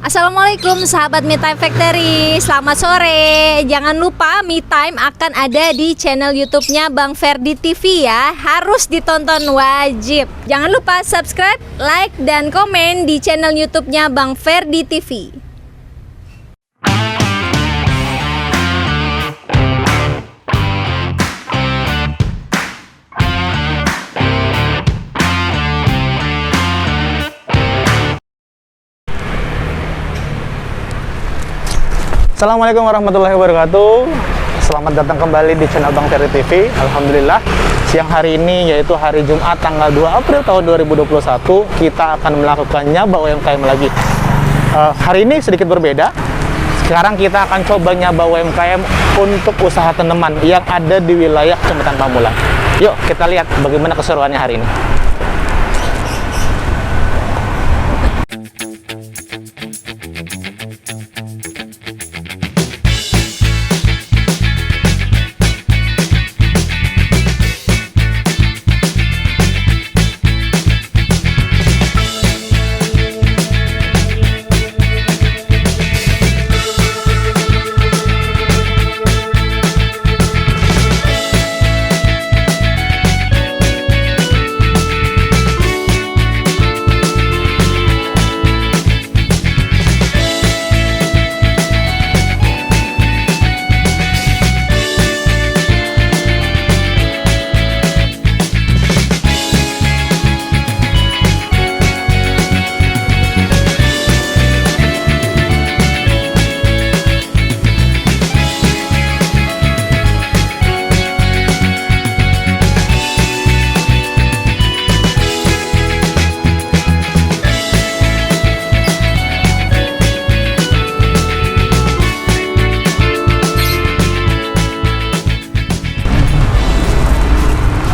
Assalamualaikum sahabat Me Time Factory, selamat sore. Jangan lupa Me Time akan ada di channel YouTube-nya Bang Ferdi TV ya. Harus ditonton, wajib. Jangan lupa subscribe, like, dan komen di channel YouTube-nya Bang Ferdi TV. Assalamualaikum warahmatullahi wabarakatuh. Selamat datang kembali di channel Bang Ferdi TV. Alhamdulillah, siang hari ini yaitu hari Jumat tanggal 2 April tahun 2021, kita akan melakukan nyaba UMKM lagi. Hari ini sedikit berbeda. Sekarang kita akan coba nyaba UMKM untuk usaha tanaman yang ada di wilayah Kecamatan Pamulang. Yuk kita lihat bagaimana keseruannya hari ini.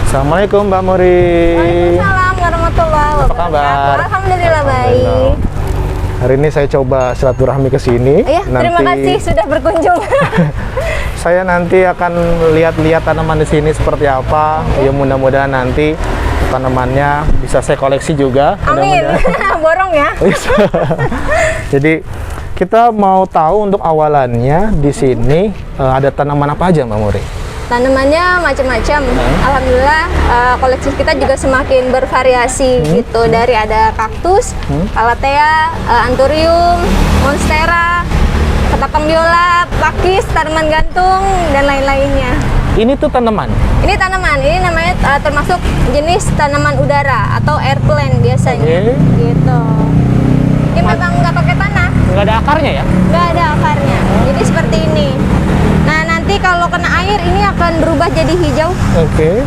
Assalamualaikum Mbak Muri. Waalaikumsalam warahmatullahi wabarakatuh. Apa kabar? Alhamdulillah baik. Hari ini saya coba silaturahmi ke sini. Iya, terima kasih sudah berkunjung. Saya nanti akan lihat-lihat tanaman di sini seperti apa. Ya mudah-mudahan nanti tanamannya bisa saya koleksi juga. Amin. Borong ya. Jadi kita mau tahu untuk awalannya di sini ada tanaman apa aja Mbak Muri? Tanamannya macam-macam. Alhamdulillah koleksi kita juga semakin bervariasi gitu. Dari ada kaktus, calathea, anthurium, monstera, ketapang viola, pakis, tanaman gantung, dan lain-lainnya. Ini tuh tanaman? Ini tanaman, ini namanya termasuk jenis tanaman udara atau air plant biasanya. Gitu. Ini memang nggak pakai tanah. Nggak ada akarnya ya? Nggak ada akarnya. Jadi seperti ini. Nah, nanti kalau kena air ini akan berubah jadi hijau. Oke.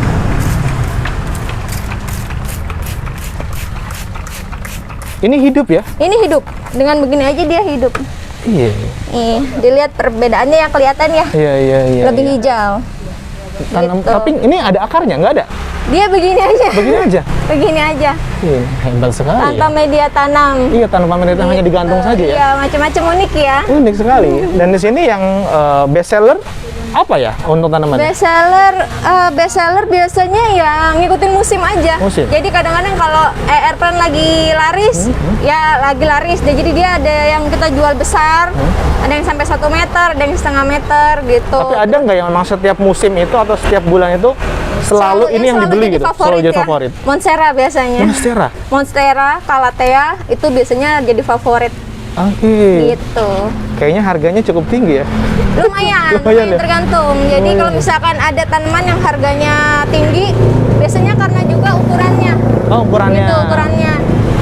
Ini hidup ya? Ini hidup. Dengan begini aja dia hidup. Iya. Nih, dilihat perbedaannya yang kelihatan ya. Iya. Lebih hijau. Tanam, Gitu. tapi ini ada akarnya? Nggak ada? Dia begini aja. Begini aja? Begini aja. Hebat sekali. Tanpa media tanam. Iya, tanaman itu hanya digantung saja ya? Iya, macam-macam unik ya. Unik sekali. Dan di sini yang best seller apa ya untuk tanaman? Best seller biasanya ya ngikutin musim aja. Musim? Jadi kadang-kadang kalau air plant lagi laris, ya lagi laris. Jadi dia ada yang kita jual besar, ada yang sampai 1 meter, ada yang setengah meter gitu. Tapi ada nggak yang memang setiap musim itu atau setiap bulan itu selalu ini yang dibeli gitu? Selalu jadi favorit? Monstera biasanya. Monstera? Monstera, calathea itu biasanya jadi favorit. Oke. Gitu. Kayaknya harganya cukup tinggi ya? Lumayan ya? tergantung. Jadi kalau misalkan ada tanaman yang harganya tinggi, biasanya karena juga ukurannya. Oh, ukurannya. Gitu, ukurannya.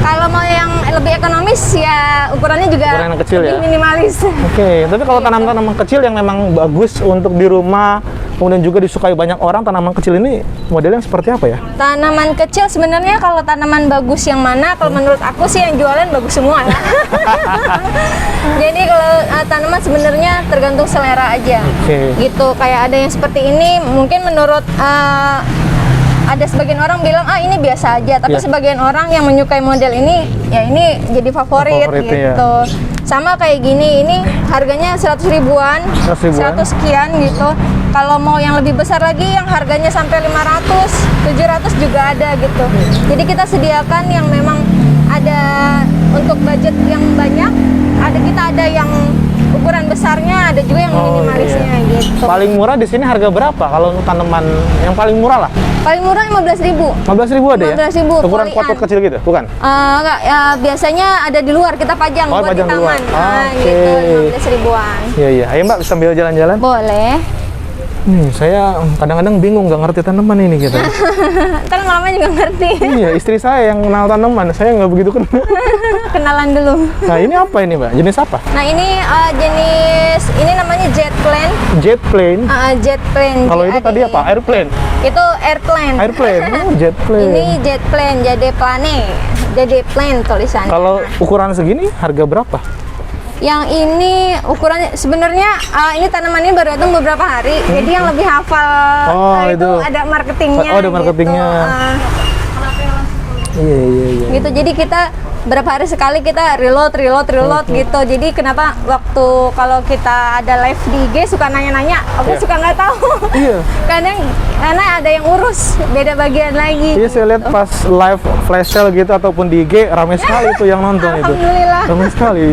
Kalau mau yang lebih ekonomis ya ukurannya juga ukuran yang kecil lebih ya? minimalis. Oke, tapi kalau tanaman-tanaman kecil yang memang bagus untuk di rumah, kemudian juga disukai banyak orang, tanaman kecil ini modelnya seperti apa ya? Tanaman kecil sebenarnya kalau tanaman bagus yang mana? Kalau menurut aku sih yang jualan bagus semua ya. Jadi kalau tanaman sebenarnya tergantung selera aja. Oke. Gitu, kayak ada yang seperti ini mungkin menurut ada sebagian orang bilang ini biasa aja, tapi Yeah. sebagian orang yang menyukai model ini ya ini jadi favorit Favoritnya, gitu. Sama kayak gini, ini harganya 100 ribuan, 100 ribuan. 100 sekian gitu. Kalau mau yang lebih besar lagi, yang harganya sampai 500, 700 juga ada gitu. Jadi kita sediakan yang memang ada untuk budget yang banyak, kita ada yang ukuran besarnya, ada juga yang minimalisnya gitu. Paling murah di sini harga berapa kalau untuk tanaman yang paling murah lah? Paling murah 15.000. 15.000 ada ya? 15.000 Ukuran folian. pot kecil gitu, bukan? Enggak, ya, biasanya ada di luar, kita pajang buat pajang di di luar. taman. Nah, Oke. gitu, 15 ribuan. Iya, iya. Ayo Mbak, sambil jalan-jalan. Boleh. Nih, saya kadang-kadang bingung nggak ngerti tanaman ini gitu. Ntar lama juga ngerti. Iya, istri saya yang kenal tanaman, saya nggak begitu kenal. Kenalan dulu. Nah, ini apa ini Mbak? Jenis apa? Nah, ini jenis, ini namanya jet plane. Jet plane. Jet plane. Kalau itu tadi apa? Airplane. Itu airplane. Airplane. Oh, jet plane. Ini jet plane, jadi plane. Jadi plane tulisannya. Kalau ukuran segini harga berapa? Yang ini ukurannya sebenarnya ini tanaman ini baru datang beberapa hari. Jadi yang lebih hafal itu ada marketingnya. Oh, ada marketingnya. Iya. Gitu. Jadi kita berapa hari sekali kita reload gitu. Jadi kenapa waktu kalau kita ada live di IG suka nanya-nanya, aku suka nggak tahu. Iya. Karena ada yang urus beda bagian lagi. Iya, saya lihat pas live flash sale gitu ataupun di IG ramai sekali tuh yang nonton itu. Alhamdulillah. Ramai sekali.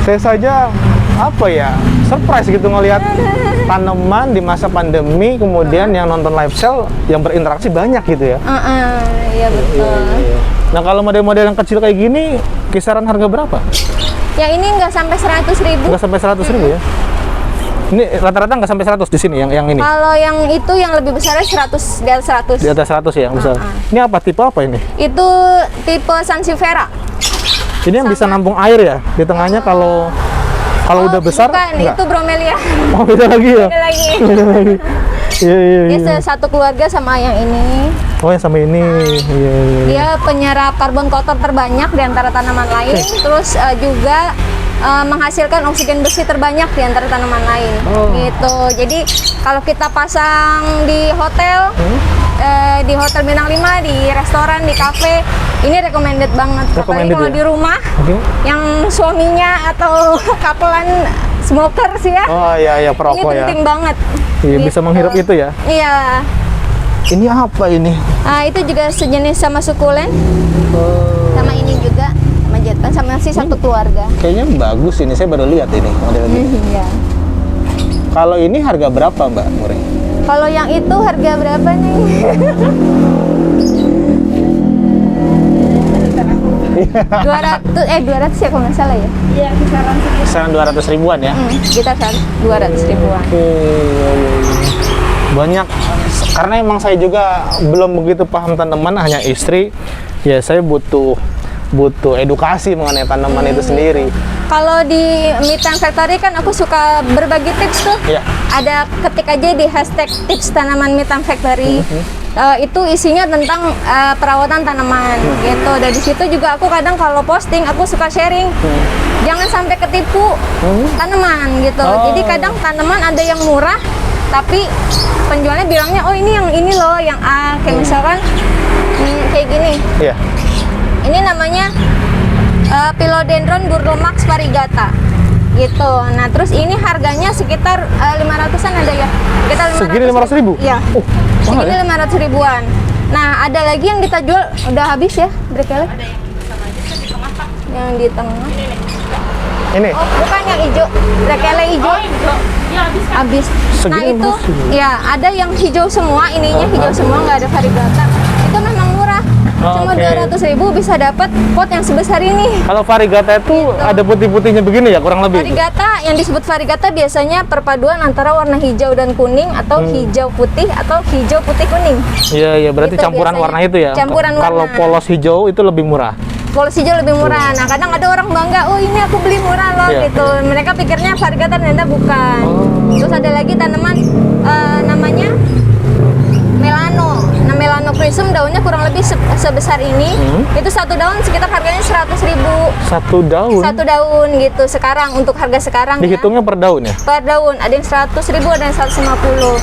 Saya saja apa ya, surprise gitu ngelihat tanaman di masa pandemi, kemudian yang nonton live sale yang berinteraksi banyak gitu ya. Iya betul. Iya. Nah, kalau model-model yang kecil kayak gini, kisaran harga berapa? Yang ini nggak sampai 100.000. Nggak sampai 100.000 ya? Ini rata-rata nggak sampai 100 di sini yang ini? Kalau yang itu yang lebih besarnya 100, di atas 100. Di atas 100 ya yang besar. Ini apa, tipe apa ini? Itu tipe Sansevieria. Ini yang bisa nampung air ya? Di tengahnya kalau udah besar? Bukan, enggak? itu bromelia. Oh, beda lagi ya? Beda lagi. Beda lagi. Iya. Dia satu keluarga sama yang ini. Oh, yang sama ini. Iya. Dia penyerap karbon kotor terbanyak di antara tanaman lain. Terus juga menghasilkan oksigen bersih terbanyak di antara tanaman lain. Gitu. Jadi kalau kita pasang di hotel, di hotel bintang 5, di restoran, di kafe, ini recommended banget. Apalagi kalau di rumah, yang suaminya atau kapelan smoker sih ya. Oh iya, perokok ya. Ini penting banget. Iya, bisa menghirup itu ya. Iya. Ini apa ini? Itu juga sejenis sama sukulen. Sama ini juga, sama jetan, sama si satu keluarga. Kayaknya bagus ini, saya baru lihat ini model ini. Iya. Kalau ini harga berapa Mbak Muri? Kalau yang itu harga berapa nih? 200 ya kalau nggak salah ya? Iya, Kisaran 200 ribuan ya? Kita kan 200 ribuan. Oke. Banyak, karena emang saya juga belum begitu paham tanaman, hanya istri. Ya saya butuh edukasi mengenai tanaman itu sendiri. Kalau di Me Time Factory kan aku suka berbagi tips tuh. Iya. Ada ketik aja di hashtag tips tanaman Me Time Factory. Itu isinya tentang perawatan tanaman gitu. Dari situ juga aku kadang kalau posting aku suka sharing. Jangan sampai ketipu tanaman gitu. Jadi kadang tanaman ada yang murah tapi penjualnya bilangnya oh ini yang ini loh yang A, kayak misalkan kayak gini. Iya. Ini namanya Philodendron Burdomax variegata gitu. Nah, terus ini harganya sekitar 500-an ada ya. Sekitar 500. Segini 500.000? Iya. Mahal Segini ya? 500 ribuan. Nah, ada lagi yang kita jual udah habis ya, Brekele. Yang di tengah. Ini. Oh, bukan yang hijau. Brekele hijau. Habis. Nah, Segini itu 500.000? ya ada yang hijau semua, ininya hijau semua, nggak ada variegata. Itu memang murah. Cuma 200.000 bisa dapat pot yang sebesar ini. Kalau variegata itu ada putih-putihnya begini ya, kurang lebih? Variegata, yang disebut variegata biasanya perpaduan antara warna hijau dan kuning atau hijau putih atau hijau putih kuning. Iya, berarti Itu campuran biasanya. warna itu ya? Campuran Kalau warna. polos hijau itu lebih murah? Polos hijau lebih murah. Nah, kadang ada orang bangga, oh ini aku beli murah loh Iya. gitu. Mereka pikirnya variegata, ternyata bukan. Terus ada lagi tanaman namanya melano. Nah, melano prism daunnya kurang lebih sebesar ini. Itu satu daun sekitar harganya 100.000. Satu daun? Satu daun gitu sekarang untuk harga sekarang ya. Dihitungnya per daun ya? Per daun, ada yang 100.000, ada yang 150.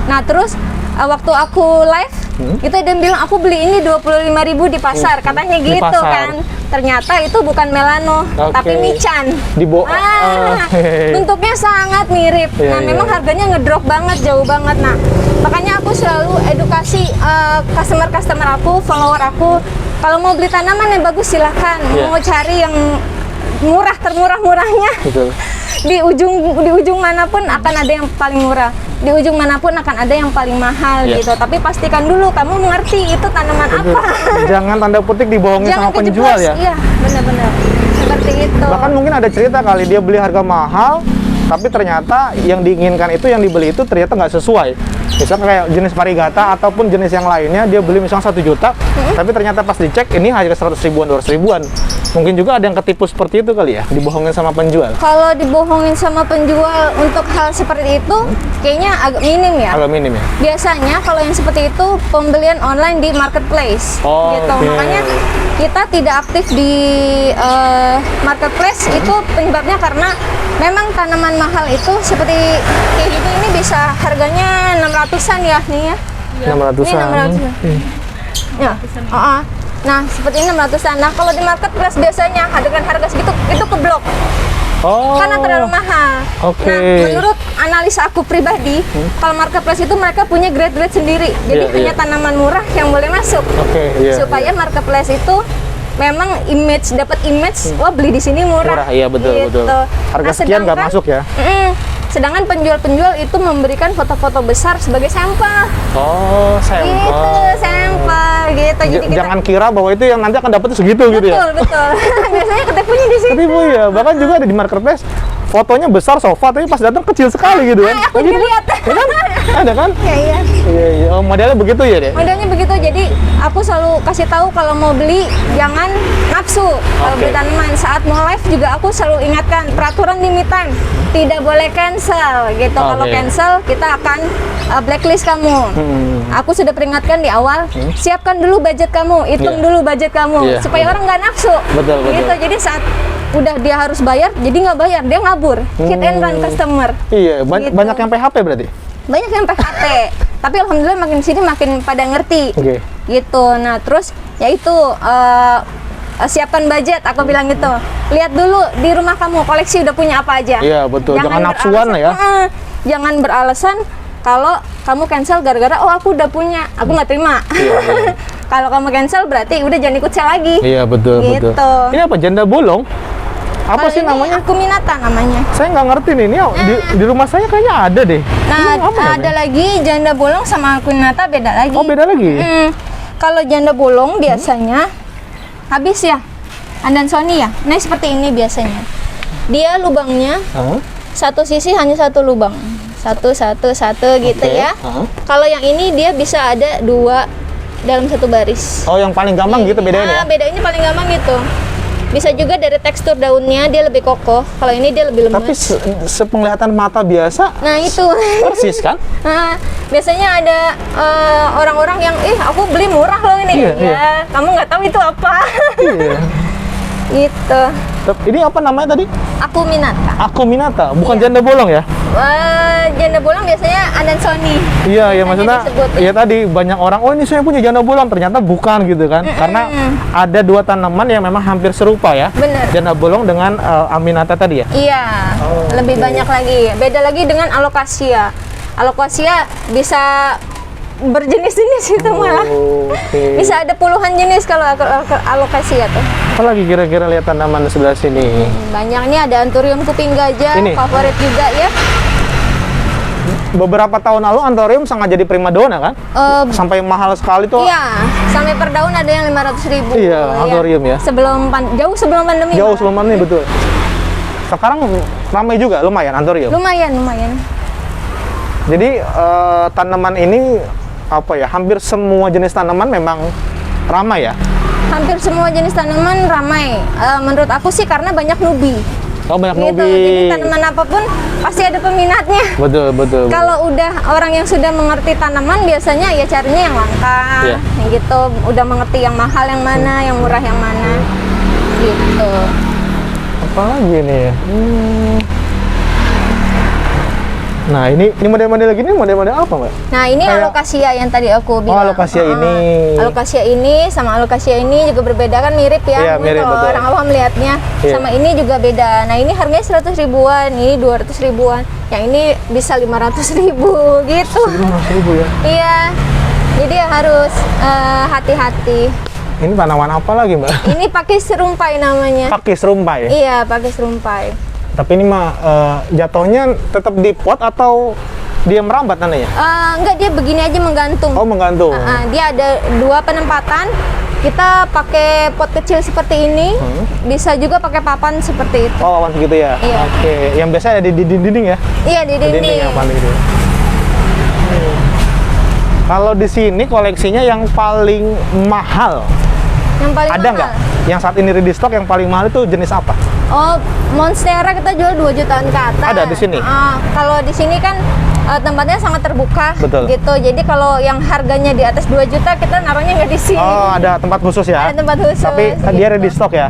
Nah, terus waktu aku live Itu dia bilang aku beli ini 25.000 di pasar, katanya Di gitu pasar. kan. Ternyata itu bukan melano, Oke. tapi michan. Bentuknya sangat mirip. Iya, Nah, iya. memang harganya ngedrop banget, jauh banget. Nah, makanya aku selalu edukasi customer aku, follower aku, kalau mau beli tanaman yang bagus silahkan. Iya. Mau cari yang murah, termurah-murahnya. Betul. Di ujung manapun akan ada yang paling murah, di ujung manapun akan ada yang paling mahal Iya. gitu. Tapi pastikan dulu kamu mengerti itu tanaman apa. Jangan tanda petik dibohongin sama penjual ya. Iya, benar-benar seperti itu. Bahkan mungkin ada cerita kali dia beli harga mahal, tapi ternyata yang diinginkan itu, yang dibeli itu ternyata nggak sesuai. Misalnya kayak jenis varigata ataupun jenis yang lainnya, dia beli misalnya 1 juta, tapi ternyata pas dicek ini harga 100 ribuan, 200 ribuan. Mungkin juga ada yang ketipu seperti itu kali ya, dibohongin sama penjual. Kalau dibohongin sama penjual untuk hal seperti itu, kayaknya agak minim ya. Agak minim ya. Biasanya kalau yang seperti itu pembelian online di marketplace Oh, gitu. oke. Makanya kita tidak aktif di marketplace itu penyebabnya karena memang tanaman mahal itu seperti kayak gini ini bisa harganya 600-an ya nih ya. 600-an. Ini 600. Ya. Nah, seperti ini 600-an. Nah, kalau di marketplace biasanya dengan harga segitu itu keblok. Oh. Karena terlalu mahal. Oke. Nah, menurut analisa aku pribadi, kalau marketplace itu mereka punya grade-grade sendiri. Jadi Iya, hanya iya. tanaman murah yang boleh masuk. Oke, iya. Supaya marketplace itu memang dapat image, wah beli di sini murah. Murah, iya betul, Gitu. betul. Harga sekian nggak masuk ya. Sedangkan penjual-penjual itu memberikan foto-foto besar sebagai sampel. Oh, sampel. Gitu, sampel gitu. Jadi kita Jangan kira bahwa itu yang nanti akan dapat segitu gitu ya. betul. Biasanya ketipunya di situ. Ketipu ya, bahkan juga ada di marketplace fotonya besar sofa tapi pas datang kecil sekali gitu kan. Aku Gitu juga lihat. kan? Ada kan? Iya. Iya, iya. Oh, modelnya begitu ya, Dek? Modelnya begitu, jadi aku selalu kasih tahu kalau mau beli jangan nafsu. Kalau Oke. beli tanaman saat mau live juga aku selalu ingatkan peraturan limit time, tidak boleh cancel gitu. Kalau Oke. cancel kita akan blacklist kamu. Aku sudah peringatkan di awal, siapkan dulu budget kamu, hitung Iya. dulu budget kamu Iya, supaya orang nggak nafsu. Betul, betul. Gitu. Jadi saat udah dia harus bayar, jadi nggak bayar, dia ngabur. Hit and run customer. Iya, Gitu. banyak yang PHP berarti? Banyak yang PHP, tapi alhamdulillah makin sini makin pada ngerti. Oke. Gitu. Nah, terus yaitu siapkan budget, aku bilang gitu. Lihat dulu di rumah kamu koleksi udah punya apa aja. Iya, betul. Jangan nafsuan beralasan- lah ya. Jangan beralasan kalau kamu cancel gara-gara oh aku udah punya, aku nggak terima. Iya, iya. Kalau kamu cancel berarti udah jangan ikut sale lagi. Iya, betul, Gitu. betul. Ini apa, janda bolong? Apa Kalau sih ini namanya? Aku minata namanya. Saya nggak ngerti nih. Ini di rumah saya kayaknya ada deh. Nah, Ini apa ada namanya? lagi janda bolong sama akunata beda lagi. Oh, beda lagi? Kalau janda bolong biasanya habis ya, Andansoni ya. Nah seperti ini biasanya. Dia lubangnya Hah? satu sisi hanya satu lubang, satu gitu Oke. ya. Hah? Kalau yang ini dia bisa ada 2 dalam satu baris. Oh, yang paling gampang gitu bedain ya? Bedainnya paling gampang gitu. Bisa juga dari tekstur daunnya dia lebih kokoh. Kalau ini dia lebih lemah. Tapi sepenglihatan mata biasa Nah itu. persis kan? Nah, biasanya ada orang-orang yang, aku beli murah loh ini. Iya, Ya, iya. kamu nggak tahu itu apa. Iya. Gitu. Ini apa namanya tadi? Aku minata. Akuminata, bukan Iya. janda bolong ya? Janda bolong biasanya Andansoni. Iya, Makanya ya maksudnya disebut. ya tadi banyak orang, oh ini saya punya janda bolong, ternyata bukan gitu kan. Karena ada 2 tanaman yang memang hampir serupa ya. Bener. Janda bolong dengan Aminata tadi ya. Iya, lebih banyak lagi. Beda lagi dengan alokasia. Alokasia bisa berjenis-jenis itu malah. Oke. Bisa ada puluhan jenis kalau alokasia tuh. Apa lagi kira-kira lihat tanaman di sebelah sini? Banyak nih, ada anthurium kuping gajah, Ini? favorit juga ya. Beberapa tahun lalu anthurium sangat jadi primadona kan? Sampai mahal sekali tuh. Iya, sampai per daun ada yang 500.000. Iya, anthurium ya. Jauh sebelum pandemi. Jauh malah. sebelum ini betul. Sekarang ramai juga, lumayan anthurium. Lumayan. Jadi tanaman ini apa ya? Hampir semua jenis tanaman memang ramai ya. Hampir semua jenis tanaman ramai. Menurut aku sih karena banyak newbie. Oh, banyak Gitu. nubi. Jadi tanaman apapun pasti ada peminatnya. Betul. Kalau udah orang yang sudah mengerti tanaman biasanya ya carinya yang langka, Iya. yang gitu. Udah mengerti yang mahal yang mana, yang murah yang mana, gitu. Apa lagi nih ya? Nah, ini model-model gini model-model apa, Mbak? Nah, ini Kayak- alokasia yang tadi aku bilang. alokasia ini. Alokasia ini sama alokasia ini juga berbeda kan, mirip ya. Iya, Mungkin mirip, kalau betul. orang awam melihatnya. Iya. Sama ini juga beda. Nah, ini harganya 100 ribuan, ini 200 ribuan. Yang ini bisa 500 ribu gitu. 500.000 ya. Iya. Jadi ya harus hati-hati. Ini tanaman apa lagi, Mbak? Ini pakai serumpai namanya. Pakis rumpai. Iya, pakai serumpai. Tapi ini mah jatuhnya tetap di pot atau dia merambat nananya? Enggak, dia begini aja menggantung. Oh, menggantung. Dia ada 2 penempatan. Kita pakai pot kecil seperti ini, bisa juga pakai papan seperti itu. Oh, awan segitu ya? Iya. Oke, yang biasa ada di dinding ya? Iya, di Di dinding. yang paling itu. Kalau di sini koleksinya yang paling mahal, Yang paling ada mahal. nggak? Yang saat ini ready stock yang paling mahal itu jenis apa? Oh, Monstera kita jual 2 jutaan ke atas. Ada di sini? Kalau di sini kan tempatnya sangat terbuka. Betul. Gitu. Jadi kalau yang harganya di atas 2 juta kita naruhnya nggak di sini. Oh, ada tempat khusus ya? Ada tempat khusus, Tapi dia gitu. ready stock ya?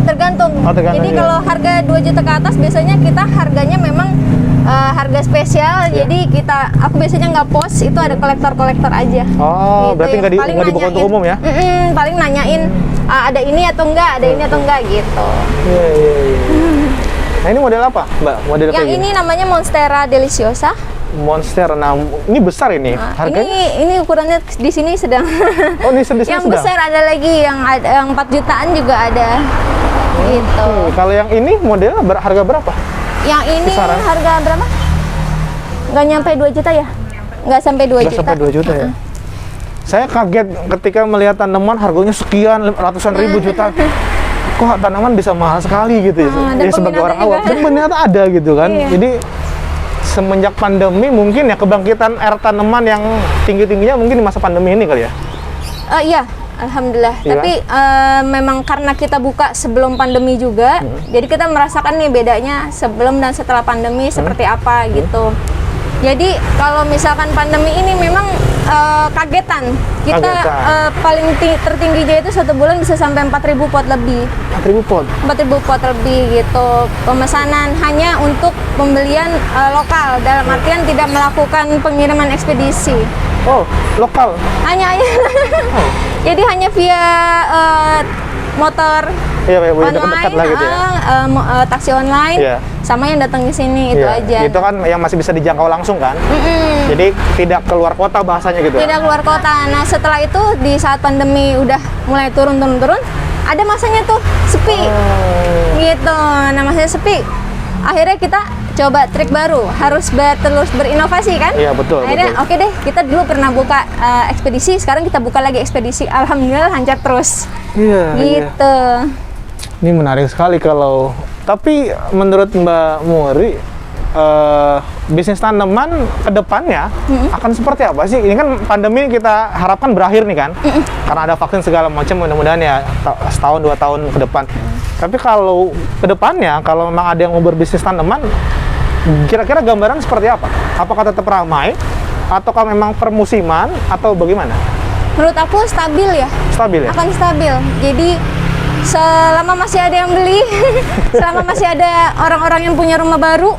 Tergantung. Oh, tergantung, Jadi iya. kalau harga 2 juta ke atas biasanya kita harganya memang harga spesial. Iya. Jadi aku biasanya nggak post, itu ada kolektor-kolektor aja. Oh, Gitu, berarti yang paling nggak dibuka untuk nanyain. umum ya? Paling nanyain ada ini atau enggak, ada ini atau enggak gitu. Iya, iya, iya. Nah, ini model apa, Mbak? Model Yang kayak ini gini? namanya Monstera Deliciosa. Monster. Nah, ini besar ini. Harganya? Ini ukurannya di sini sedang. Oh, ini sedih Yang besar ada lagi yang 4 jutaan juga ada. Gitu. Kalau yang ini model harga berapa? Yang ini Kisaran? harga berapa? Nggak nyampe 2 juta ya? Nggak sampai 2 Nggak juta. sampai 2 juta ya? Saya kaget ketika melihat tanaman harganya sekian, ratusan ribu juta. Kok tanaman bisa mahal sekali gitu ya? dan Ya, sebagai orang peminatnya awam. juga Dan ternyata ada gitu kan. Iya. Jadi semenjak pandemi mungkin ya kebangkitan air tanaman yang tinggi-tingginya mungkin di masa pandemi ini kali ya? Iya, alhamdulillah. Iya. Tapi memang karena kita buka sebelum pandemi juga, jadi kita merasakan nih bedanya sebelum dan setelah pandemi seperti apa gitu. Jadi kalau misalkan pandemi ini memang kagetan. Kita Kagetan. paling tertingginya itu 1 bulan bisa sampai 4.000 pot lebih. 4.000 pot. 4.000 pot lebih gitu. Pemesanan hanya untuk pembelian lokal, dalam artian tidak melakukan pengiriman ekspedisi. Oh, lokal. Hanya jadi hanya via motor Iya, Pak, online, dekat-dekat lah gitu ya. taksi online, Iya. sama yang datang ke sini itu Iya, aja. itu kan yang masih bisa dijangkau langsung kan? Mm-mm. Jadi tidak keluar kota bahasanya gitu. Tidak keluar kota. Nah setelah itu di saat pandemi udah mulai turun, ada masanya tuh sepi, gitu. Nah masanya sepi. Akhirnya kita coba trik baru, harus terus berinovasi kan? Iya, betul, Akhirnya betul. oke deh, kita dulu pernah buka ekspedisi, sekarang kita buka lagi ekspedisi. Alhamdulillah lancar terus. Iya, iya. Gitu. Ini menarik sekali kalau. Tapi menurut Mbak Muri, bisnis tanaman ke depannya akan seperti apa sih? Ini kan pandemi kita harapkan berakhir nih kan? Karena ada vaksin segala macam, mudah-mudahan ya setahun 2 tahun ke depan. Tapi kalau ke depannya, kalau memang ada yang mau berbisnis tanaman, kira-kira gambaran seperti apa? Apakah tetap ramai? Ataukah memang per musiman? Atau bagaimana? Menurut aku stabil ya. Stabil ya? Akan stabil. Jadi selama masih ada yang beli, selama masih ada orang-orang yang punya rumah baru,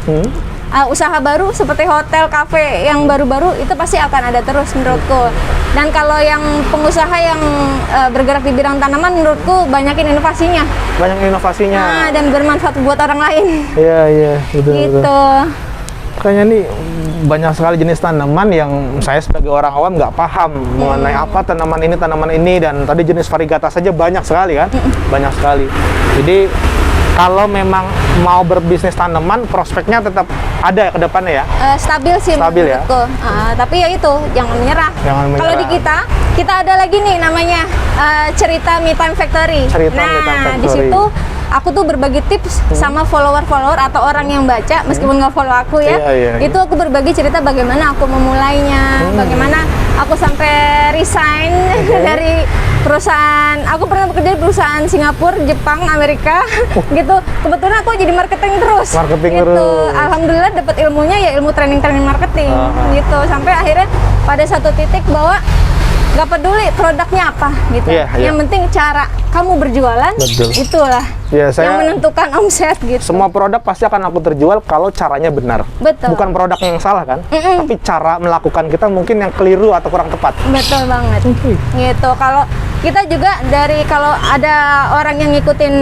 usaha baru seperti hotel, kafe yang baru-baru, itu pasti akan ada terus menurutku. Dan kalau yang pengusaha yang bergerak di bidang tanaman, menurutku banyakin inovasinya. Banyak inovasinya. Dan bermanfaat buat orang lain. Iya, iya, betul, betul. Gitu. Kayaknya nih banyak sekali jenis tanaman yang saya sebagai orang awam nggak paham mengenai apa tanaman ini, dan tadi jenis variegata saja banyak sekali kan, banyak sekali. Jadi kalau memang mau berbisnis tanaman, prospeknya tetap ada ya ke depannya ya. Stabil sih Stabil ya? menurutku. Tapi ya itu, jangan menyerah. Jangan Kalau di menyerah. kita ada lagi nih namanya cerita Me Time Factory. Cerita Me Time Nah, di Factory. situ aku tuh berbagi tips sama follower-follower atau orang yang baca, meskipun nggak follow aku ya. Iya, iya, iya. Itu aku berbagi cerita bagaimana aku memulainya, bagaimana aku sampai resign dari perusahaan. Aku pernah bekerja di perusahaan Singapura, Jepang, Amerika, gitu. Kebetulan aku jadi marketing terus. Marketing gitu. terus. Alhamdulillah dapat ilmunya ya ilmu training marketing, Ah. gitu. Sampai akhirnya pada satu titik bahwa nggak peduli produknya apa gitu. Iya, iya. Yang penting cara kamu berjualan, Betul. itulah Ya, yang menentukan omset gitu. semua produk pasti akan aku terjual kalau caranya benar. Betul. Bukan produknya yang salah kan, tapi cara melakukan kita mungkin yang keliru atau kurang tepat. Betul banget. Gitu. Kalau kita juga kalau ada orang yang ngikutin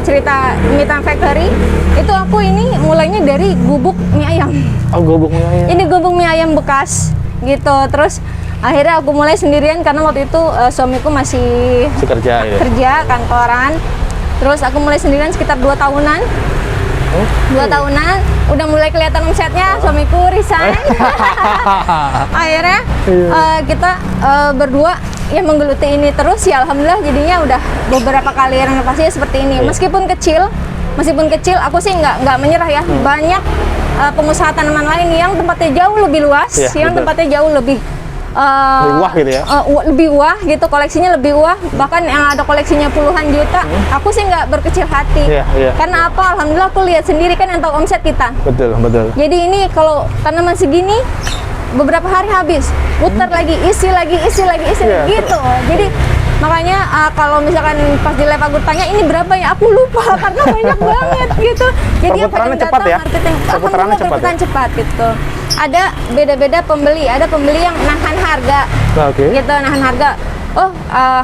cerita Mie Time Factory, itu aku ini mulainya dari gubuk mie ayam. Oh, goboknya ya. Ini gubuk mie ayam bekas gitu. Terus akhirnya aku mulai sendirian karena waktu itu suamiku masih Si kerja ya. kerja kantoran. Terus aku mulai sendirian sekitar 2 tahunan. 2 tahunan udah mulai kelihatan omsetnya, suamiku resign. Akhirnya kita berdua yang menggeluti ini terus, ya alhamdulillah jadinya udah beberapa kali renovasinya seperti ini. Meskipun kecil, aku sih nggak menyerah ya. Banyak pengusaha tanaman lain yang tempatnya jauh lebih luas, yang betul. tempatnya jauh lebih Lebih wah gitu ya. lebih wah gitu, koleksinya lebih wah, bahkan yang ada koleksinya puluhan juta. Aku sih nggak berkecil hati. Karena apa? Alhamdulillah aku lihat sendiri kan yang tahu omset kita. Betul. Jadi ini kalau tanaman segini beberapa hari habis, putar lagi, isi lagi gitu. Jadi makanya kalau misalkan pas di live aku tanya ini berapa ya, aku lupa karena banyak banget gitu. Jadi Perputarannya cepat ya? Perputarannya cepat gitu. Ada beda-beda pembeli, ada pembeli yang nahan harga. Oke. Gitu, nahan harga. Oh,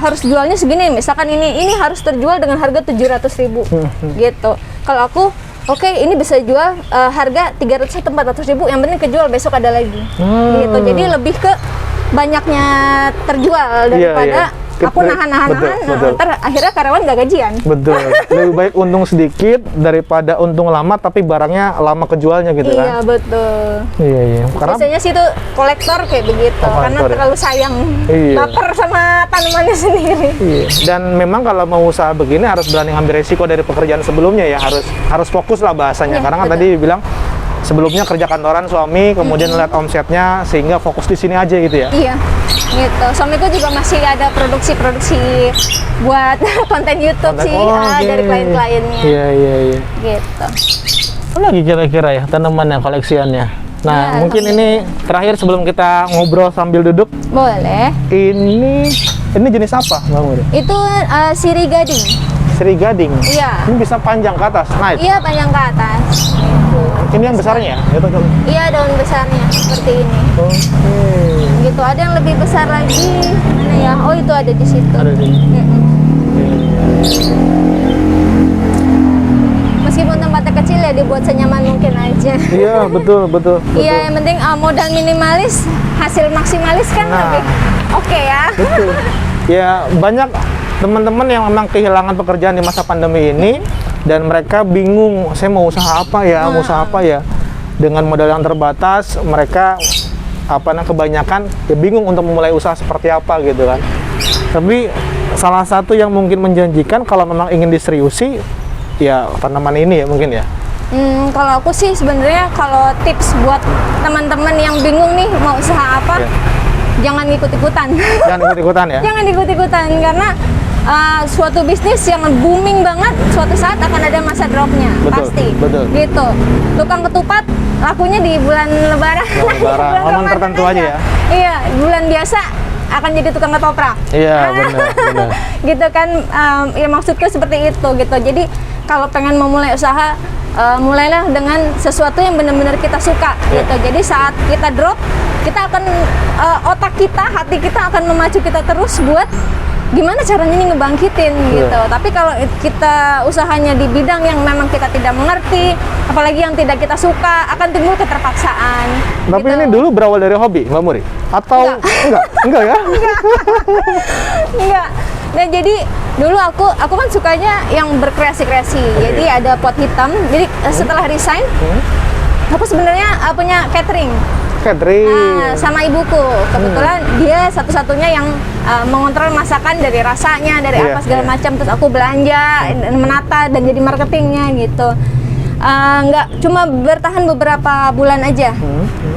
harus jualnya segini. Misalkan ini harus terjual dengan harga 700.000 gitu. Kalau aku oke, ini bisa jual harga 300 atau 400.000, yang penting kejual besok ada lagi. Gitu. Jadi lebih ke banyaknya terjual daripada aku nahan-nahan, ntar akhirnya karyawan nggak gajian. Betul. Lebih baik untung sedikit daripada untung lama tapi barangnya lama kejualnya gitu kan. Iya, betul. Iya. Karena Biasanya sih tuh kolektor kayak begitu, karena kolektor ya? terlalu sayang, baper sama tanamannya sendiri. Iya. Dan memang kalau mau usaha begini harus berani ambil resiko dari pekerjaan sebelumnya ya, harus fokus lah bahasanya. Karena kan tadi bilang sebelumnya kerja kantoran suami, kemudian lihat omsetnya sehingga fokus di sini aja gitu ya. Iya, gitu. Suamiku juga masih ada produksi buat konten YouTube sih, dari klien-kliennya. Iya. Gitu. Apa lagi kira-kira ya tanamannya, koleksiannya? Nah, mungkin ini terakhir sebelum kita ngobrol sambil duduk. Boleh. Ini jenis apa, Mbak Muri? Itu sirih gading. Sirih gading. Iya. Ini bisa panjang ke atas, naik. Iya, panjang ke atas. Ini yang besarnya ya? Iya, daun besarnya seperti ini. Oke. Gitu. Ada yang lebih besar lagi. Mana ya? Oh, itu ada di situ. Ada di sini. Meskipun tempatnya kecil ya dibuat senyaman mungkin aja. Iya, betul. Iya, yang penting modal minimalis, hasil maksimalis kan lebih oke ya. Betul. Ya, banyak teman-teman yang memang kehilangan pekerjaan di masa pandemi ini dan mereka bingung, saya mau usaha apa ya, dengan modal yang terbatas. Mereka kebanyakan ya bingung untuk memulai usaha seperti apa gitu kan. Tapi salah satu yang mungkin menjanjikan kalau memang ingin diseriusi ya tanaman ini ya mungkin ya. Kalau aku sih sebenarnya kalau tips buat teman-teman yang bingung nih mau usaha apa, jangan ikut-ikutan. Jangan ikut-ikutan ya. Jangan ikut-ikutan karena suatu bisnis yang booming banget suatu saat akan ada masa dropnya. Pasti. Betul. Gitu. Tukang ketupat lakunya di bulan lebaran. Bulan momen tertentu aja ya. Iya, bulan biasa akan jadi tukang ketoprak. Iya, benar. Gitu kan, ya maksudku seperti itu gitu. Jadi kalau pengen memulai usaha, mulailah dengan sesuatu yang benar-benar kita suka gitu. Jadi saat kita drop, kita akan otak kita, hati kita akan memacu kita terus buat gimana caranya ini ngebangkitin gitu. Tapi kalau kita usahanya di bidang yang memang kita tidak mengerti, apalagi yang tidak kita suka, akan timbul keterpaksaan. Tapi gitu. ini dulu berawal dari hobi, Mbak Muri? Atau enggak ya? Enggak. Nah, jadi dulu aku kan sukanya yang berkreasi-kreasi. Jadi ada pot hitam. Jadi setelah resign, aku sebenarnya punya catering. Sama ibuku. Kebetulan dia satu-satunya yang mengontrol masakan dari rasanya, dari apa segala macam. Terus aku belanja, menata dan jadi marketingnya gitu. Nggak cuma bertahan beberapa bulan aja,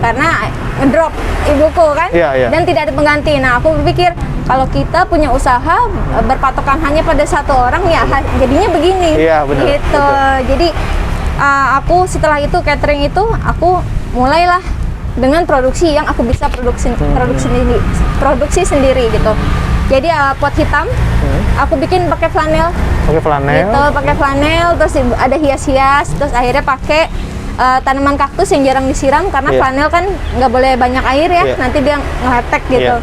karena ngedrop ibuku kan, dan tidak ada pengganti. Nah, aku berpikir kalau kita punya usaha berpatokan hanya pada satu orang ya jadinya begini. Benar, gitu. Betul. Jadi aku setelah itu catering itu aku mulailah dengan produksi yang aku bisa produksi sendiri gitu. Jadi pot hitam aku bikin pakai flanel. Pakai flanel. Gitu, pakai flanel, terus ada hias-hias, terus akhirnya pakai tanaman kaktus yang jarang disiram karena flanel kan nggak boleh banyak air ya, nanti dia ngeletek gitu.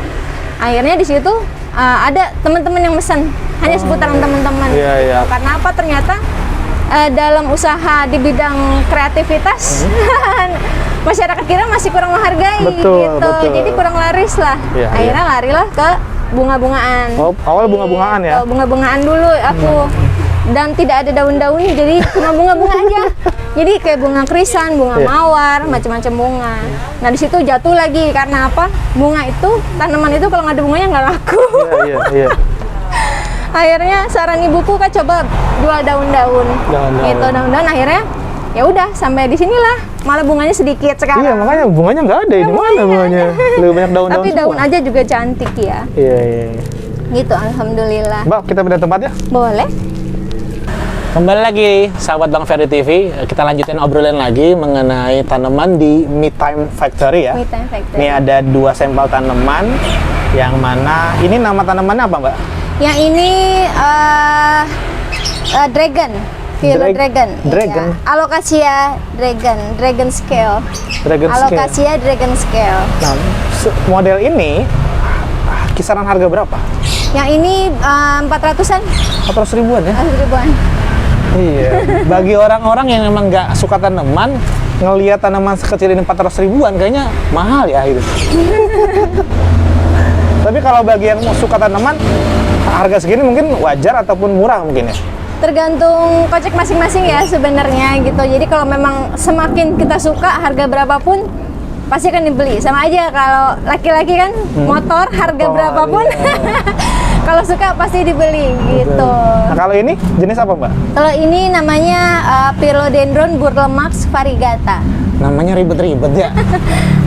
Akhirnya di situ ada teman-teman yang mesen hanya seputaran teman-teman. Karena apa? Ternyata dalam usaha di bidang kreativitas masyarakat kita masih kurang menghargai gitu. Jadi kurang laris lah. Akhirnya larilah ke bunga-bungaan. Awal bunga-bungaan ya? Bunga-bungaan dulu aku. Dan tidak ada daun-daunnya, jadi cuma bunga-bunga aja. Jadi kayak bunga krisan, bunga mawar, macam-macam bunga. Nah di situ jatuh lagi karena apa? Bunga itu, tanaman itu kalau nggak ada bunganya nggak laku. Akhirnya saran ibuku kan coba jual daun-daun. Gitu daun-daun akhirnya ya udah sampai di sinilah. Malah bunganya sedikit sekarang. Iya makanya bunganya nggak ada ini mana bunganya? Lebih banyak daun-daun. Tapi daun aja juga cantik ya. Iya. Gitu alhamdulillah. Mbak kita pindah tempat ya? Boleh. Kembali lagi sahabat Bang Ferdi TV, kita lanjutin obrolan lagi mengenai tanaman di Me Time Factory ya. Me Time Factory. Ini ada 2 sampel tanaman, yang mana ini nama tanamannya apa Mbak? Yang ini dragon, Dragon. Dragon. Ya. Alocasia dragon scale. Alocasia dragon scale. Nah, model ini kisaran harga berapa? Yang ini 400-an. 400 ribuan ya? 400 ribuan. Iya, bagi orang-orang yang memang nggak suka tanaman, ngelihat tanaman sekecil ini 400 ribuan kayaknya mahal ya gitu. Tapi kalau bagi yang suka tanaman, harga segini mungkin wajar ataupun murah mungkin ya? Tergantung kocek masing-masing ya sebenarnya gitu. Jadi kalau memang semakin kita suka, harga berapapun pasti akan dibeli. Sama aja kalau laki-laki kan motor harga berapapun. Kalau suka pasti dibeli gitu. Nah kalau ini jenis apa Mbak? Kalau ini namanya Philodendron Burlemax variegata. Namanya ribet-ribet ya?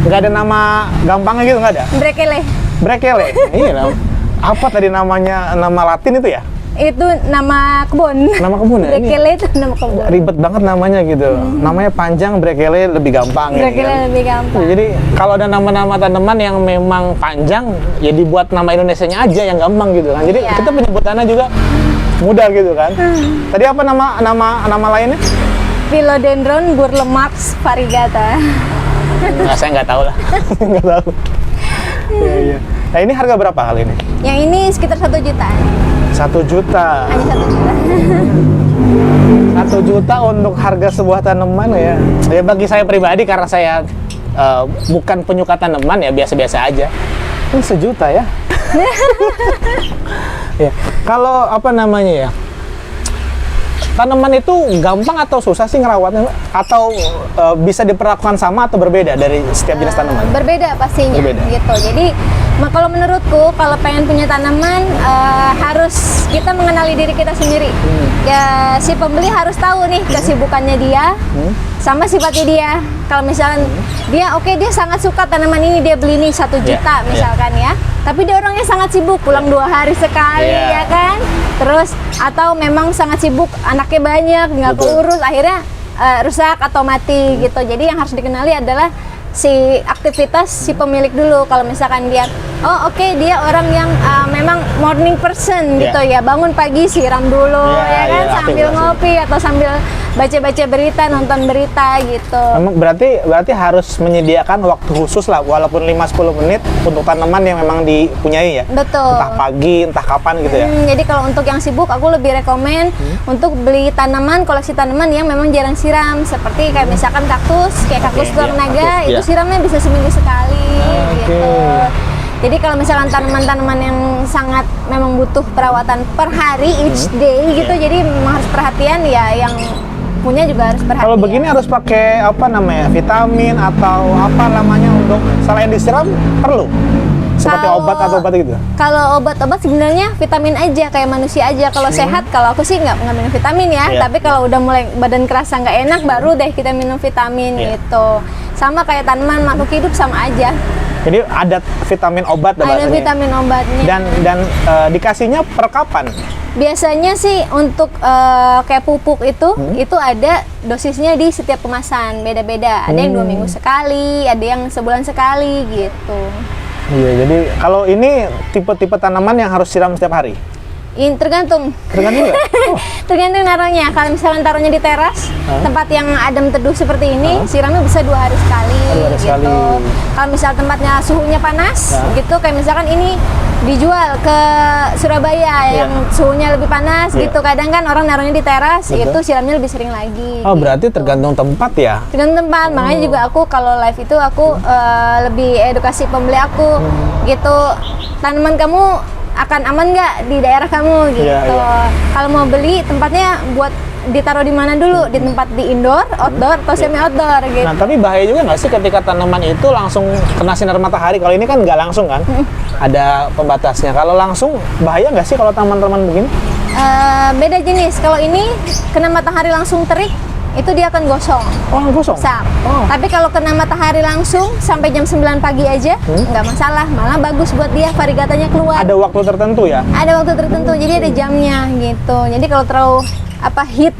Nggak ada nama gampangnya gitu, nggak ada? Brekele. Brekele? Iya. Apa tadi namanya, nama Latin itu ya? Itu nama kebun. Nama kebun ya? Brekele itu nama kebun. Ribet banget namanya gitu. Namanya panjang, Brekele lebih gampang. Brekele ya, lebih gampang. Jadi kalau ada nama-nama tanaman yang memang panjang, ya dibuat nama Indonesianya aja yang gampang gitu kan. Jadi kita penyebutannya juga mudah gitu kan. Tadi apa nama lainnya? Philodendron Burlemax variegata. Nah, saya nggak tahu lah. Nggak tahu. Iya. Nah ini harga berapa kali ini? Yang ini sekitar 1 juta. 1 juta. Hanya 1 juta. 1 juta untuk harga sebuah tanaman ya. Ya bagi saya pribadi karena saya bukan penyuka tanaman ya biasa-biasa aja. Ini 1 juta ya. Ya. Kalau apa namanya ya? Tanaman itu gampang atau susah sih ngerawatnya? Atau bisa diperlakukan sama atau berbeda dari setiap jenis tanaman? Berbeda pastinya. Berbeda. Gitu. Jadi kalau menurutku kalau pengen punya tanaman harus kita mengenali diri kita sendiri. Ya si pembeli harus tahu nih kesibukannya dia sama sifatnya dia. Kalau misalkan dia dia sangat suka tanaman ini, dia beli nih 1 juta misalkan ya. Tapi dia orangnya sangat sibuk, pulang 2 hari sekali ya kan. Terus atau memang sangat sibuk, anaknya banyak, nggak keurus, akhirnya rusak atau mati gitu. Jadi yang harus dikenali adalah si aktivitas si pemilik dulu. Kalau misalkan dia dia orang yang memang morning person gitu ya, bangun pagi siram dulu ya kan, sambil ngopi atau sambil baca-baca berita, nonton berita gitu. Memang berarti harus menyediakan waktu khusus lah, walaupun 5-10 menit untuk tanaman yang memang dipunyai ya. Betul. Entah pagi, entah kapan gitu ya. Jadi kalau untuk yang sibuk, aku lebih rekomen untuk beli tanaman, koleksi tanaman yang memang jarang siram, seperti kayak misalkan kaktus, kayak kaktus tulang naga, itu siramnya bisa seminggu sekali gitu. Jadi kalau misalkan tanaman-tanaman yang sangat memang butuh perawatan per hari, each day gitu, jadi memang harus perhatian ya, yang punya juga harus perhatian. Kalau begini harus pakai apa namanya, vitamin atau apa namanya untuk selain disiram perlu? Seperti obat atau obat gitu? Kalau obat-obat sebenarnya vitamin aja, kayak manusia aja. Kalau sehat, kalau aku sih nggak minum vitamin ya. Tapi kalau udah mulai badan kerasa nggak enak, baru deh kita minum vitamin gitu. Sama kayak tanaman, makhluk hidup sama aja. Jadi ada vitamin obat Ada vitamin obatnya. Dan dikasihnya per kapan? Biasanya sih untuk kayak pupuk itu ada dosisnya di setiap kemasan, beda-beda. Ada yang 2 minggu sekali, ada yang sebulan sekali gitu. Iya, jadi kalau ini tipe-tipe tanaman yang harus siram setiap hari? Ini tergantung. Tergantung ya? Oh. Tergantung naruhnya. Kalau misalkan taruhnya di teras, tempat yang adem teduh seperti ini, siramnya bisa 2 hari sekali. 2 hari gitu. sekali. Kalau misal tempatnya suhunya panas, gitu kayak misalkan ini dijual ke Surabaya yang suhunya lebih panas, gitu. Kadang kan orang naruhnya di teras, itu siramnya lebih sering lagi. Oh, berarti tergantung tempat ya? Tergantung tempat. Makanya juga aku kalau live itu aku lebih edukasi pembeli aku, gitu. Tanaman kamu akan aman nggak di daerah kamu gitu. Kalau mau beli tempatnya buat ditaruh di mana dulu, di tempat di indoor, outdoor, atau semi outdoor gitu. Nah, tapi bahaya juga nggak sih ketika tanaman itu langsung kena sinar matahari? Kalau ini kan nggak langsung kan, ada pembatasnya. Kalau langsung bahaya nggak sih kalau tanaman-tanaman begini? Beda jenis. Kalau ini kena matahari langsung terik, itu dia akan gosong. Oh, gosong? Rusak. Tapi kalau kena matahari langsung sampai jam 9 pagi aja, nggak masalah. Malah bagus buat dia, variegatanya keluar. Ada waktu tertentu ya? Ada waktu tertentu, jadi ada jamnya gitu. Jadi kalau terlalu heat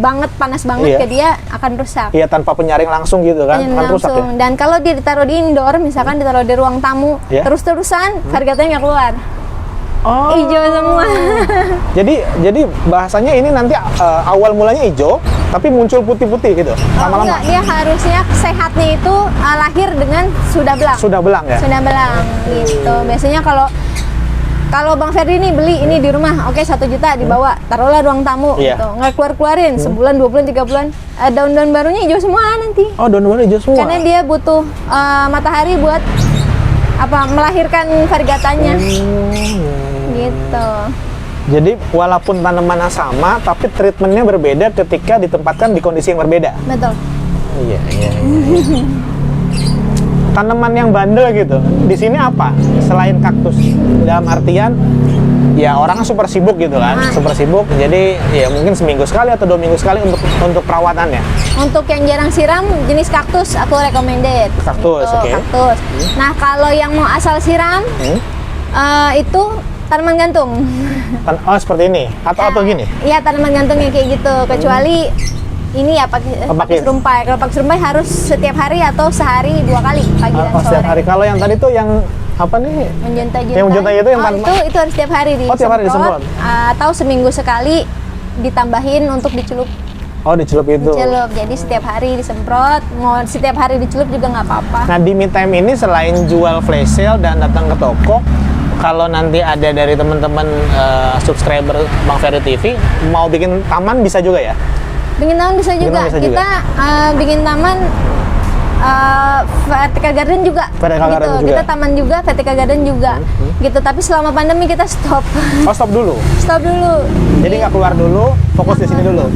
banget, panas banget ke dia akan rusak. Iya, tanpa penyaring langsung gitu kan? Akan rusak ya? Dan kalau dia ditaruh di indoor, misalkan ditaruh di ruang tamu, terus-terusan variegatanya nggak keluar. Oh. Hijau semua. Jadi bahasanya ini nanti awal mulanya hijau, tapi muncul putih-putih gitu lama-lama. Enggak, dia harusnya sehatnya itu lahir dengan sudah belang. Sudah belang ya? Sudah belang gitu. Biasanya kalau Bang Ferdi nih beli ini di rumah, oke 1 juta dibawa, taruhlah ruang tamu gitu. Nggak keluarin sebulan, 2 bulan, 3 bulan, daun-daun barunya hijau semua nanti. Oh, daun baru hijau semua. Karena dia butuh matahari buat melahirkan variegatanya. Gitu. Jadi walaupun tanamannya sama, tapi treatmentnya berbeda ketika ditempatkan di kondisi yang berbeda. Betul. Iya. Tanaman yang bandel gitu, di sini apa? Selain kaktus, dalam artian ya orang super sibuk gitu kan, super sibuk. Jadi ya mungkin seminggu sekali atau 2 minggu sekali untuk perawatannya. Untuk yang jarang siram, jenis kaktus aku recommended. Kaktus, oke. Kaktus. Nah kalau yang mau asal siram, itu tanaman gantung. Oh, seperti ini? Atau gini? Iya, tanaman gantung yang kayak gitu. Kecuali ini ya pakai serumpai. Kalau pakai serumpai harus setiap hari atau sehari 2 kali, pagi dan sore. Setiap hari. Kalau yang tadi tuh yang apa nih? Menjuntai-juntai. Yang menjuntai itu yang itu harus setiap hari disemprot. Tiap hari disemprot. Atau seminggu sekali ditambahin untuk dicelup. Oh, dicelup itu. Dicelup. Jadi setiap hari disemprot, mau setiap hari dicelup juga nggak apa-apa. Nah, di Me Time ini selain jual flash sale dan datang ke toko, kalau nanti ada dari teman-teman subscriber Bang Ferdi TV mau bikin taman bisa juga ya? Bikin taman bisa juga. Kita bikin taman vertical garden juga. Kita taman juga, vertical garden juga. Gitu. Tapi selama pandemi kita stop. Oh, stop dulu. Stop dulu. Jadi nggak keluar dulu, fokus di sini dulu.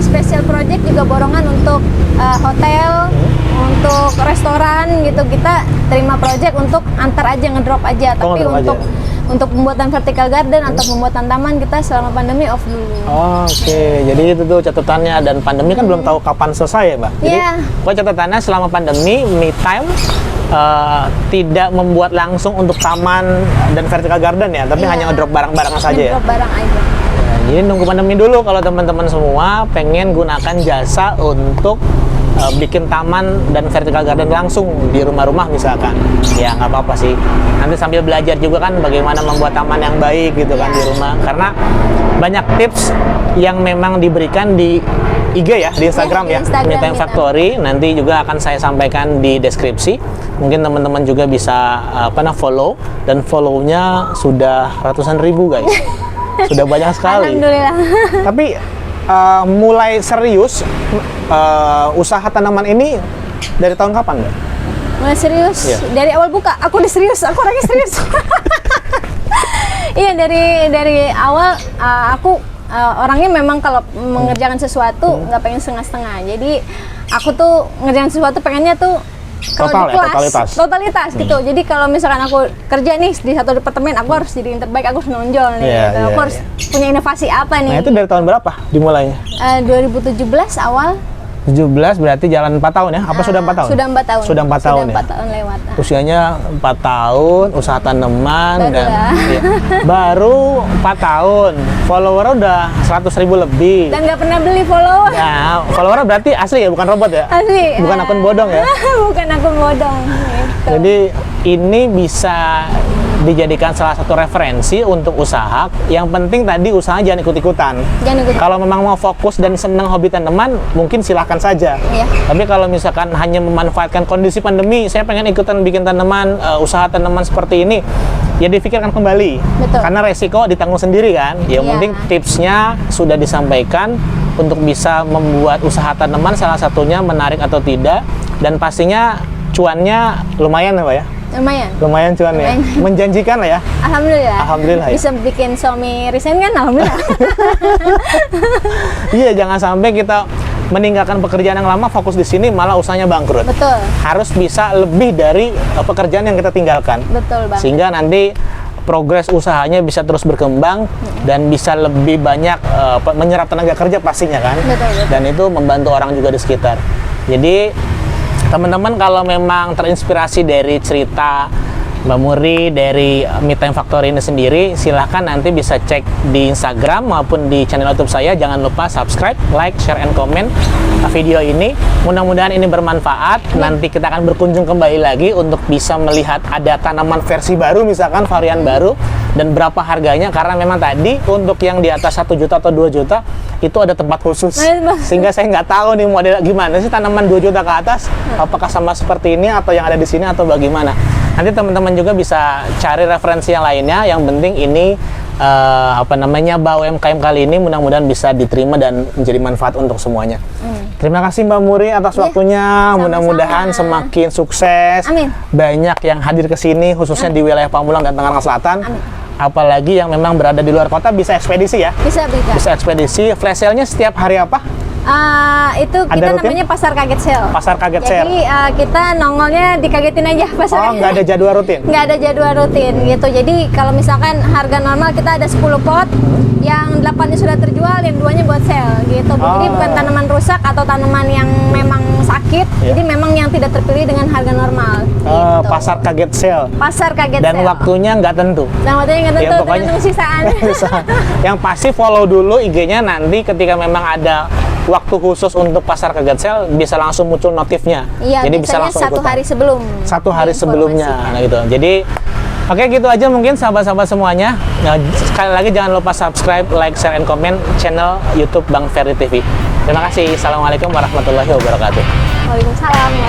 Special project juga borongan untuk hotel, untuk restoran gitu. Kita terima project untuk antar aja, ngedrop aja. Tapi untuk pembuatan vertical garden atau pembuatan taman kita selama pandemi off dulu. Oke. Jadi itu tuh catatannya, dan pandemi kan belum tahu kapan selesai ya, Mbak. Jadi catatannya selama pandemi Me Time tidak membuat langsung untuk taman dan vertical garden ya, tapi hanya ngedrop barang-barang saja ya. Ngedrop barang aja. Jadi nunggu pandemi dulu kalau teman-teman semua pengen gunakan jasa untuk bikin taman dan vertical garden langsung di rumah-rumah misalkan. Ya nggak apa-apa sih. Nanti sambil belajar juga kan bagaimana membuat taman yang baik gitu kan di rumah. Karena banyak tips yang memang diberikan di IG ya, di Instagram ya, Me Time Factory. Nanti juga akan saya sampaikan di deskripsi. Mungkin teman-teman juga bisa follow, dan follow-nya sudah ratusan ribu guys. Sudah banyak sekali. Alhamdulillah. Tapi mulai serius usaha tanaman ini dari tahun kapan, Mbak? Mulai serius? Dari awal buka, aku udah serius, aku orangnya serius. Iya, dari awal aku orangnya memang kalau mengerjakan sesuatu nggak pengen setengah-setengah. Jadi aku tuh ngerjakan sesuatu pengennya tuh kalau di kelas totalitas gitu. Jadi kalau misalkan aku kerja nih di satu departemen, aku harus jadi yang terbaik, aku harus nonjol nih. Aku harus punya inovasi apa nih? Nah, itu dari tahun berapa dimulainya? 2017 awal. 17 berarti jalan 4 tahun ya? Apa sudah 4 tahun? Sudah 4 tahun. Sudah 4 tahun ya? 4 tahun lewat. Usianya 4 tahun, usaha tanaman Baru dan ya. iya. Baru 4 tahun. Follower udah 100.000 lebih. Dan nggak pernah beli follower. Ya, follower berarti asli ya, bukan robot ya? Asli. Bukan akun bodong ya? Bukan akun bodong. Gitu. Jadi ini bisa dijadikan salah satu referensi untuk usaha. Yang penting tadi usaha jangan ikut-ikutan. Jangan ikut. Kalau memang mau fokus dan senang hobi tanaman, mungkin silahkan saja. Iya. Tapi kalau misalkan hanya memanfaatkan kondisi pandemi, saya pengen ikutan bikin tanaman, usaha tanaman seperti ini, ya difikirkan kembali. Betul. Karena resiko ditanggung sendiri kan. Yang Iya. penting tipsnya sudah disampaikan untuk bisa membuat usaha tanaman, salah satunya menarik atau tidak, dan pastinya cuannya lumayan ya Pak ya. Lumayan cuannya. Lumayan. Menjanjikan lah ya. Alhamdulillah. Alhamdulillah ya. Bisa bikin suami resign kan alhamdulillah. Iya, jangan sampai kita meninggalkan pekerjaan yang lama, fokus di sini malah usahanya bangkrut. Betul. Harus bisa lebih dari pekerjaan yang kita tinggalkan. Betul banget. Sehingga nanti progres usahanya bisa terus berkembang dan bisa lebih banyak menyerap tenaga kerja pastinya kan. Betul. Dan itu membantu orang juga di sekitar. Jadi teman-teman kalau memang terinspirasi dari cerita Mbak Muri dari Me Time Factory ini sendiri, silahkan nanti bisa cek di Instagram maupun di channel YouTube saya. Jangan lupa subscribe, like, share, and comment video ini. Mudah-mudahan ini bermanfaat. Nanti kita akan berkunjung kembali lagi untuk bisa melihat ada tanaman versi baru, misalkan varian baru, dan berapa harganya. Karena memang tadi untuk yang di atas 1 juta atau 2 juta itu ada tempat khusus. Sehingga saya nggak tahu nih model gimana sih tanaman 2 juta ke atas. Apakah sama seperti ini atau yang ada di sini atau bagaimana. Nanti teman-teman juga bisa cari referensi yang lainnya. Yang penting ini BAU UMKM kali ini mudah-mudahan bisa diterima dan menjadi manfaat untuk semuanya. Terima kasih Mbak Muri atas waktunya. Mudah-mudahan semakin sukses. Amin. Banyak yang hadir ke sini khususnya di wilayah Pamulang dan Tangerang Selatan. Amin. Apalagi yang memang berada di luar kota bisa ekspedisi ya. Bisa. Bisa ekspedisi. Flash sale-nya setiap hari apa? Itu Ada kita rutin? namanya pasar kaget sale. Pasar kaget sale. Jadi kita nongolnya dikagetin aja Oh, pasarnya. nggak ada jadwal rutin? Nggak ada jadwal rutin gitu. Jadi kalau misalkan harga normal kita ada 10 pot, yang 8-nya sudah terjual, yang 2-nya buat sale gitu. Jadi Oh. bukan tanaman rusak atau tanaman yang memang sakit. Iya. Jadi memang yang tidak terpilih dengan harga normal. Gitu. Pasar kaget sale. Pasar kaget Dan sale. waktunya nggak tentu. Dan waktunya nggak tentu, Ya, pokoknya- tergantung sisaan. Yang pasti follow dulu IG-nya, nanti ketika memang ada waktu khusus untuk pasar kaget sale bisa langsung muncul notifnya. Iya, Jadi bisa biasanya langsung 1 ikutan. hari sebelum. 1 hari sebelumnya, diinformasikan. nah gitu. Jadi oke, gitu aja mungkin sahabat-sahabat semuanya. Nah, sekali lagi jangan lupa subscribe, like, share, and comment channel YouTube Bang Ferdi TV. Terima kasih. Assalamualaikum warahmatullahi wabarakatuh. Waalaikumsalam.